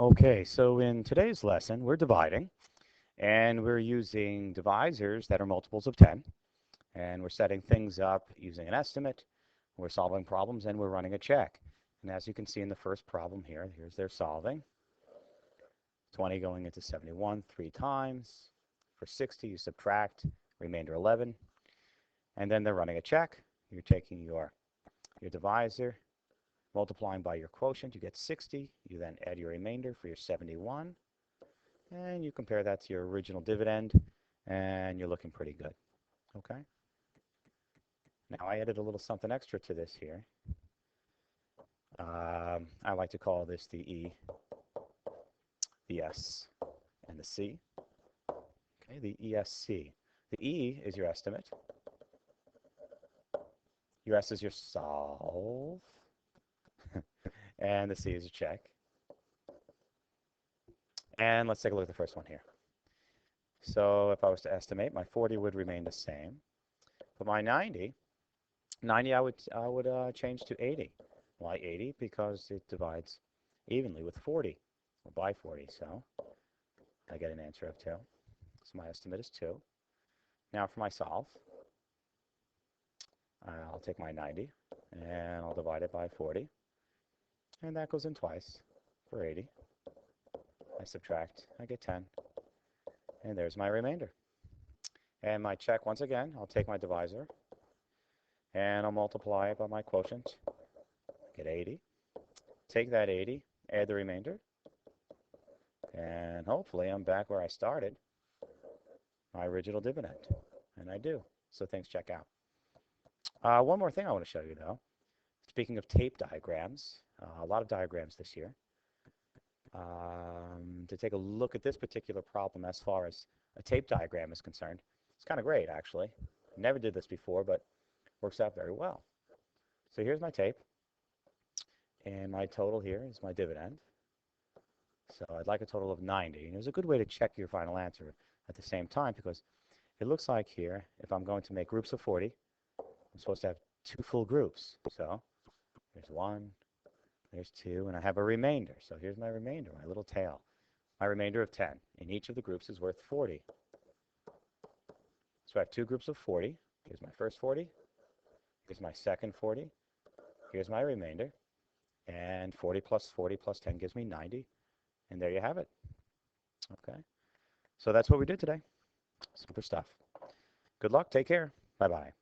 Okay, so in today's lesson, we're dividing, and we're using divisors that are multiples of 10, and we're setting things up using an estimate. We're solving problems, and we're running a check. And as you can see in the first problem here, here's their solving. 20 going into 71 three times. For 60, you subtract, remainder 11, and then they're running a check. You're taking your divisor, multiplying by your quotient, you get 60. You then add your remainder for your 71. And you compare that to your original dividend, and you're looking pretty good. Okay. Now I added a little something extra to this here. I like to call this the E, the S, and the C. Okay, the ESC. The E is your estimate. Your S is your solve. And the C is your check. And let's take a look at the first one here. So if I was to estimate, my 40 would remain the same. But my 90 I would change to 80. Why 80? Because it divides evenly with 40, or by 40. So I get an answer of 2. So my estimate is 2. Now for my solve, I'll take my 90 and I'll divide it by 40. And that goes in twice for 80. I subtract, I get 10. And there's my remainder. And my check, once again, I'll take my divisor and I'll multiply it by my quotient. Get 80. Take that 80, add the remainder, and hopefully I'm back where I started, my original dividend. And I do. So things check out. One more thing I want to show you, though. Speaking of tape diagrams, a lot of diagrams this year. To take a look at this particular problem as far as a tape diagram is concerned, it's kind of great, actually. Never did this before, but works out very well. So here's my tape, and my total here is my dividend. So I'd like a total of 90. And there's a good way to check your final answer at the same time, because it looks like here, if I'm going to make groups of 40, I'm supposed to have 2 full groups. So there's 1, there's 2, and I have a remainder. So here's my remainder, my little tail. My remainder of 10. And each of the groups is worth 40. So I have 2 groups of 40. Here's my first 40. Here's my second 40. Here's my remainder. And 40 plus 10 gives me 90. And there you have it. Okay. So that's what we did today. Super stuff. Good luck. Take care. Bye-bye.